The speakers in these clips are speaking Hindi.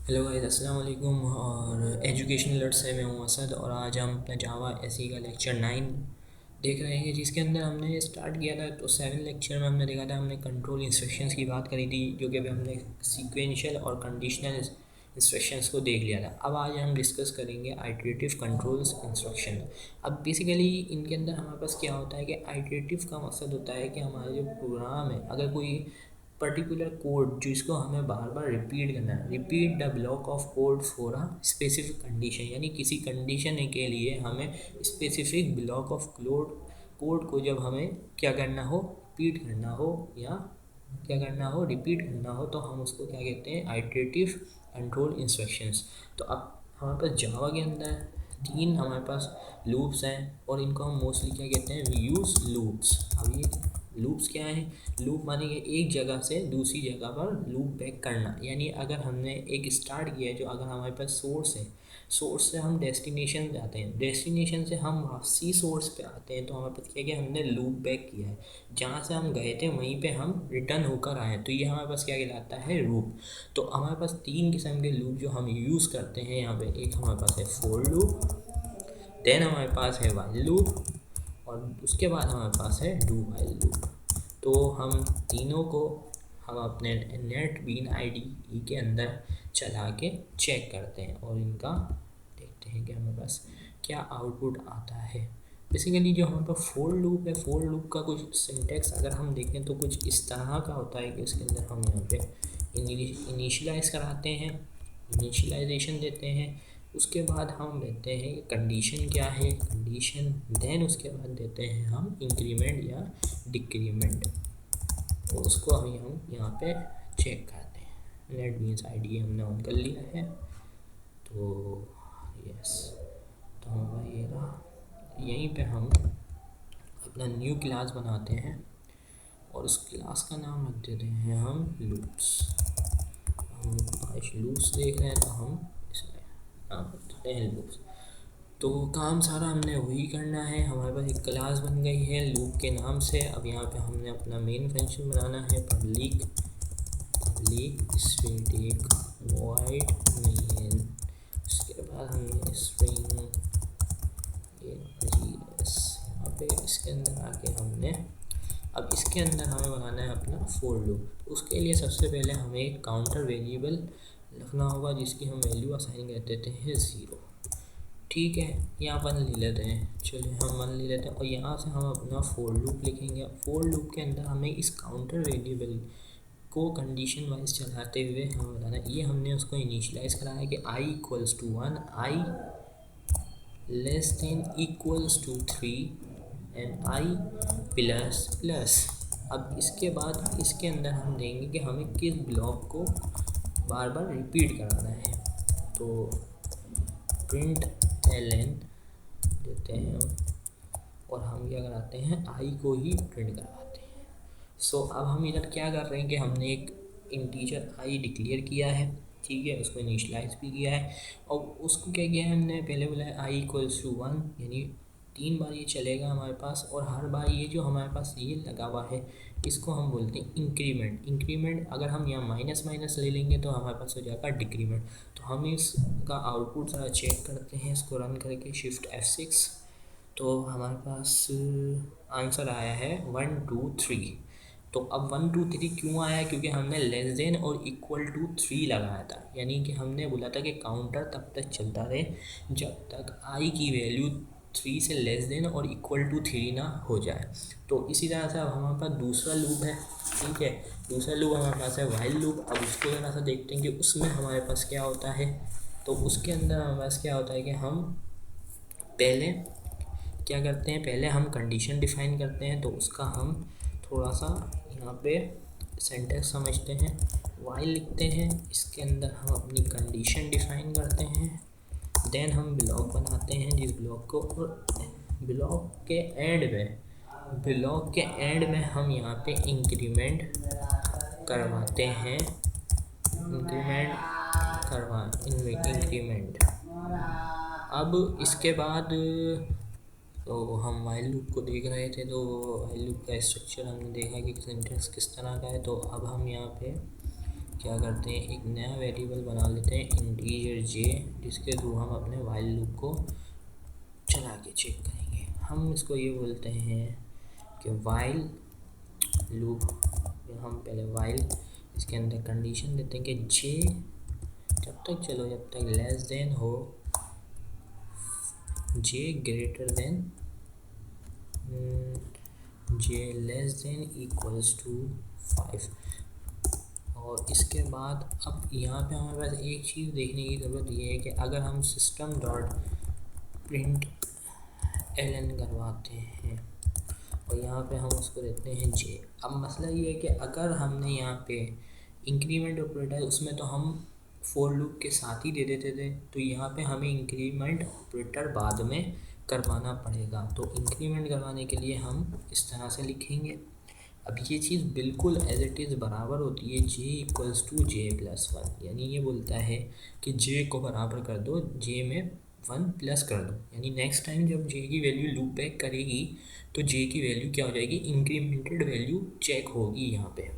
हेलो गाइस, अस्सलाम वालेकुम। और एजुकेशन अलर्ट से मैं हूँ असद, और आज हम अपना जावा एसई का लेक्चर 9 देख रहे हैं, जिसके अंदर हमने स्टार्ट किया था। तो 7 लेक्चर में हमने देखा था, हमने कंट्रोल इंस्ट्रक्शंस की बात करी थी, जो कि अभी हमने सीक्वेंशियल और कंडीशनल इंस्ट्रक्शंस को देख लिया था। अब आज हम डिस्कस करेंगे आइटरेटिव कंट्रोल्स इंस्ट्रक्शन। अब बेसिकली इनके अंदर हमारे पास क्या होता है कि आइटरेटिव का मकसद होता है कि हमारा जो प्रोग्राम है, अगर कोई पर्टिकुलर कोड जिसको हमें बार बार रिपीट करना है, repeat the block of code for a specific condition, यानी किसी कंडीशन के लिए हमें स्पेसिफिक ब्लॉक ऑफ कोड को जब हमें क्या करना हो, रिपीट करना हो, या क्या करना हो, रिपीट करना हो, तो हम उसको क्या कहते हैं, आइटरेटिव कंट्रोल इंस्ट्रक्शंस। तो अब हमारे पास जावा के अंदर 3 हमारे पास लूप्स हैं, और इनको हम मोस्टली क्या कहते हैं, वी यूज़ लूप्स। अब ये लूप्स क्या है? लूप माने कि एक जगह से दूसरी जगह पर लूप बैक करना। यानी अगर हमने एक स्टार्ट किया है, जो अगर हमारे पास सोर्स है, सोर्स से हम डेस्टिनेशन जाते हैं, डेस्टिनेशन से हम वापसी सोर्स पे आते हैं, तो हमारे पास क्या किया, हमने लूप बैक किया है। जहाँ से हम गए थे वहीं पे हम रिटर्न होकर आए, तो ये हमारे पास क्या कहलाता है, लूप। तो हमारे पास 3 किस्म के लूप जो हम यूज़ करते हैं यहाँ पे। एक हमारे पास है फोर लूप, देन हमारे पास है वाइल लूप, और उसके बाद हमारे पास है डू वाइल लूप। तो हम तीनों को हम अपने नेट बीन आईडी के अंदर चला के चेक करते हैं, और इनका देखते हैं कि हमारे पास क्या आउटपुट आता है। बेसिकली जो हमारे पास फोर लूप है, फोर लूप का कुछ सिंटेक्स अगर हम देखें तो कुछ इस तरह का होता है कि इसके अंदर हम यहाँ पे इनिशियलाइज कराते हैं, इनिशियलाइजेशन देते हैं। उसके बाद हम देते हैं कि कंडीशन क्या है, कंडीशन। देन उसके बाद देते हैं हम इंक्रीमेंट या डिक्रीमेंट, और उसको अभी हम यहाँ पे चेक करते हैं। नेट बीन्स आईडी हमने ऑन कर लिया है, तो यस, तो हमारा ये रहा। यहीं पे हम अपना न्यू क्लास बनाते हैं, और उस क्लास का नाम रख देते हैं हम लूप्स। हम आज लूप्स देख रहे हैं, तो हम इसमें नाम रख देते हैं लूप्स। तो काम सारा हमने वही करना है। हमारे पास एक क्लास बन गई है लूप के नाम से। अब यहाँ पे हमने अपना मेन फंक्शन बनाना है, पब्लिक स्टैटिक वॉइड मेन। उसके बाद हमने स्ट्रिंग यहाँ पे इसके अंदर आके हमने, अब इसके अंदर हमें बनाना है अपना फोर लूप। उसके लिए सबसे पहले हमें एक काउंटर वेरिएबल रखना होगा, जिसकी हम वैल्यू असाइन कर देते हैं 0। ठीक है, यहाँ वन ले लेते हैं, चलिए हम वन ले लेते हैं, और यहाँ से हम अपना फोर लूप लिखेंगे। फोर लूप के अंदर हमें इस काउंटर वेरिएबल को कंडीशन वाइज चलाते हुए हमें बताना है। ये हमने उसको इनिशियलाइज कराया कि i equals to 1, i less than equals to 3, and i plus plus. अब इसके बाद इसके अंदर हम देंगे कि हमें किस ब्लॉक को बार बार रिपीट कराना है। तो प्रिंट ln देते हैं हम, और हम क्या कराते हैं, आई को ही प्रिंट करवाते हैं। सो अब हम इधर क्या कर रहे हैं कि हमने एक इंटीजर आई डिक्लेयर किया है, ठीक है, उसको इनिशियलाइज भी किया है, और उसको क्या किया है हमने, पहले बोला है आई इक्वल्स टू 1, यानी 3 बार ये चलेगा हमारे पास, और हर बार ये जो हमारे पास ये लगा हुआ है, इसको हम बोलते हैं इंक्रीमेंट। इंक्रीमेंट अगर हम यहाँ माइनस माइनस ले लेंगे तो हमारे पास हो जाएगा डिक्रीमेंट। तो हम इसका आउटपुट ज़रा चेक करते हैं, इसको रन करके शिफ्ट F6। तो हमारे पास आंसर आया है 1 2 3। तो अब 1 2 3 क्यों आया? क्योंकि हमने लेस देन और इक्वल टू 3 लगाया था, यानी कि हमने बोला था कि काउंटर तब तक चलता रहे जब तक आई की वैल्यू 3 से लेस देन और इक्वल टू 3 ना हो जाए। तो इसी तरह से अब हमारे पास दूसरा लूप है, ठीक है, दूसरा लूप हमारे पास है वाइल लूप। अब उसको जरा सा देखते हैं कि उसमें हमारे पास क्या होता है। तो उसके अंदर हमारे पास क्या होता है कि हम पहले क्या करते हैं, पहले हम कंडीशन डिफ़ाइन करते हैं। तो उसका हम थोड़ा सा यहाँ पे सेंटेंस समझते हैं, वाइल लिखते हैं, इसके अंदर हम अपनी कंडीशन डिफ़ाइन करते हैं, देन हम ब्लॉक बनाते हैं, जिस ब्लॉक को, और ब्लॉक के एंड में हम यहाँ पे इंक्रीमेंट करवाते हैं, इंक्रीमेंट। अब इसके बाद तो हम वाइल लूप को देख रहे थे, तो वाइल लूप का स्ट्रक्चर हमने देखा कि सिंटेक्स किस तरह का है। तो अब हम यहाँ पे क्या करते हैं, एक नया वेरिएबल बना लेते हैं इंटीजर जे, जिसके थ्रू हम अपने वाइल लूप को चला के चेक करेंगे। हम इसको ये बोलते हैं कि वाइल लूप, हम पहले वाइल इसके अंदर कंडीशन देते हैं कि जे जब तक लेस देन हो, J greater than, J less than equals to 5। और इसके बाद अब यहाँ पे हमारे पास एक चीज़ देखने की ज़रूरत ये है कि अगर हम सिस्टम डॉट प्रिंट एलन करवाते हैं और यहाँ पे हम उसको देते हैं जे। अब मसला ये है कि अगर हमने यहाँ पे इंक्रीमेंट ऑपरेटर उसमें तो हम फॉर लूप के साथ ही दे देते थे, तो यहाँ पे हमें इंक्रीमेंट ऑपरेटर बाद में करवाना पड़ेगा। तो इंक्रीमेंट करवाने के लिए हम इस तरह से लिखेंगे। अब ये चीज़ बिल्कुल एज इट इज़ बराबर होती है जे इक्वल्स टू जे प्लस 1, यानी ये बोलता है कि जे को बराबर कर दो जे में 1 प्लस कर दो, यानी नेक्स्ट टाइम जब जे की वैल्यू लूप बैक करेगी तो जे की वैल्यू क्या हो जाएगी, इंक्रीमेंटेड वैल्यू चेक होगी यहाँ पे।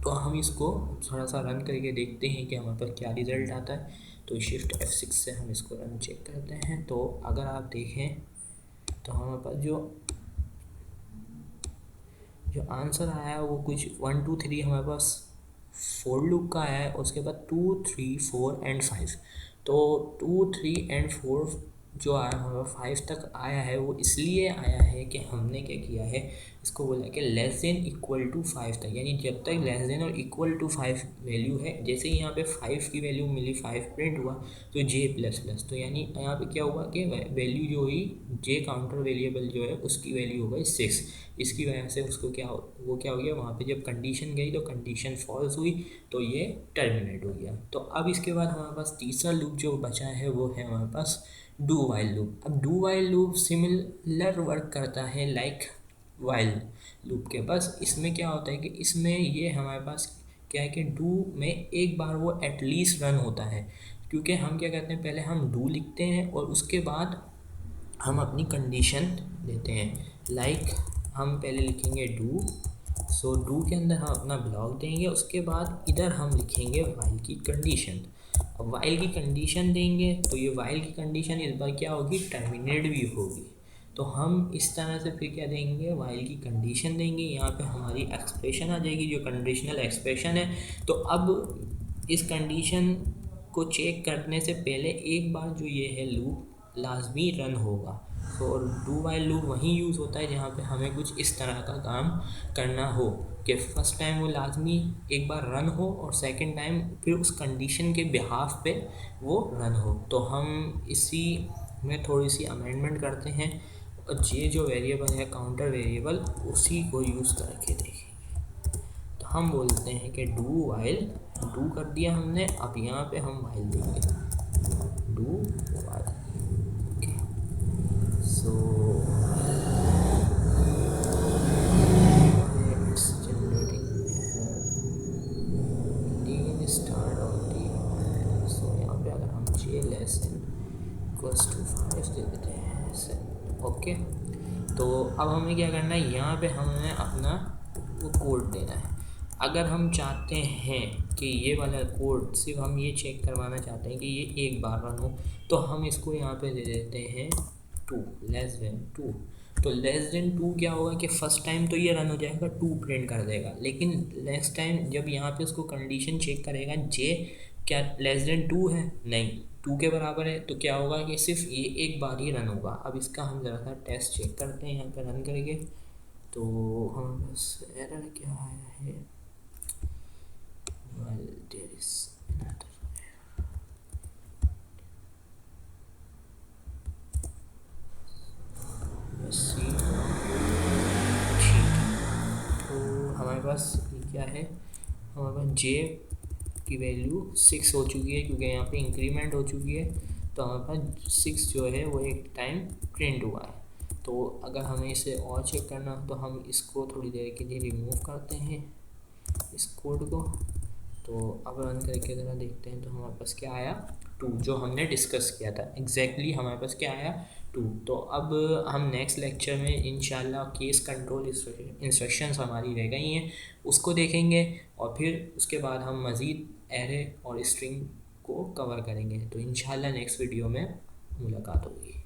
तो हम इसको थोड़ा सा रन करके देखते हैं कि हमारे पास क्या रिज़ल्ट आता है। तो शिफ्ट F6 से हम इसको रन चेक करते हैं। तो अगर आप देखें तो हमारे पास जो आंसर आया है वो कुछ 1 2 3 हमारे पास फोर लूप का आया है, उसके बाद 2 3 4 एंड 5। तो 2 3 एंड 4 जो आया हमारा 5 तक आया है वो इसलिए आया है कि हमने क्या किया है, इसको बोला कि लेस देन इक्वल टू 5 तक, यानी जब तक लेस देन और इक्वल टू 5 वैल्यू है, जैसे ही यहाँ पे 5 की वैल्यू मिली, 5 प्रिंट हुआ तो जे प्लस प्लस, तो यानी यहाँ पे क्या हुआ कि वैल्यू जो हुई जे काउंटर वेरिएबल जो है उसकी वैल्यू हो गई 6। इसकी वजह से उसको क्या हो गया, वहाँ पे जब कंडीशन गई तो कंडीशन फॉल्स हुई तो ये टर्मिनेट हो गया। तो अब इसके बाद हमारे पास तीसरा लूप जो बचा है वो है हमारे पास डू वाइल लूप। अब do while loop similar work करता है लाइक वाइल लूप के, बस इसमें क्या होता है कि इसमें ये हमारे पास क्या है कि डू में एक बार वो एटलीस्ट रन होता है, क्योंकि हम क्या करते हैं, पहले हम डू लिखते हैं और उसके बाद हम अपनी कंडीशन देते हैं। लाइक हम पहले लिखेंगे डू, सो डू के अंदर हम अपना ब्लॉक देंगे, उसके बाद इधर हम लिखेंगे वाइल की कंडीशन। अब वाइल की कंडीशन देंगे तो ये वाइल की कंडीशन इस बार क्या होगी, टर्मिनेट भी होगी। तो हम इस तरह से फिर क्या देंगे, वाइल की कंडीशन देंगे, यहाँ पे हमारी एक्सप्रेशन आ जाएगी जो कंडीशनल एक्सप्रेशन है। तो अब इस कंडीशन को चेक करने से पहले एक बार जो ये है लूप लाजमी रन होगा। तो डू वाइल लूप वहीं यूज़ होता है जहाँ पे हमें कुछ इस तरह का काम करना हो कि फर्स्ट टाइम वो लाजमी एक बार रन हो और सेकंड टाइम फिर उस कंडीशन के बिहाफ पे वो रन हो। तो हम इसी में थोड़ी सी अमेंडमेंट करते हैं और ये जो वेरिएबल है काउंटर वेरिएबल उसी को यूज़ करके देखेंगे। तो हम बोलते हैं कि डू वाइल, डू कर दिया हमने, अब यहाँ पे हम वाइल देंगे, do while. So it's generating D start और डी। सो यहाँ पे अगर हम जे लेस देन इक्वल्स टू 5 दे देते हैं ऐसे, ओके। तो अब हमें क्या करना है, यहाँ पे हमें अपना वो कोड देना है। अगर हम चाहते हैं कि ये वाला कोड सिर्फ हम ये चेक करवाना चाहते हैं कि ये एक बार रन हो, तो हम इसको यहाँ पे दे देते हैं 2 लेस देन 2। तो लेस देन 2 क्या होगा कि फर्स्ट टाइम तो ये रन हो जाएगा, 2 प्रिंट कर देगा, लेकिन नेक्स्ट टाइम जब यहाँ पे उसको कंडीशन चेक करेगा जे क्या लेस देन 2 है, नहीं 2 के बराबर है, तो क्या होगा कि सिर्फ ये एक बार ही रन होगा। अब इसका हम ज़रा सा टेस्ट चेक करते हैं यहाँ पे रन करके। तो हम बस एरर क्या आया है, well there is another तो हमारे पास क्या है, हमारे पास जे की वैल्यू 6 हो चुकी है क्योंकि यहाँ पे इंक्रीमेंट हो चुकी है। तो हमारे पास 6 जो है वो एक टाइम प्रिंट हुआ है। तो अगर हमें इसे और चेक करना हो तो हम इसको थोड़ी देर के लिए रिमूव करते हैं इस कोड को। तो अब रन करके ज़रा देखते हैं तो हमारे पास क्या आया, 2, जो हमने डिस्कस किया था एग्जैक्टली हमारे पास क्या आया टू। तो अब हम नेक्स्ट लेक्चर में इंशाल्लाह केस कंट्रोल इंस्ट्रक्शंस हमारी रह गई हैं उसको देखेंगे, और फिर उसके बाद हम मज़ीद एरे और स्ट्रिंग को कवर करेंगे। तो इंशाल्लाह नेक्स्ट वीडियो में मुलाकात होगी।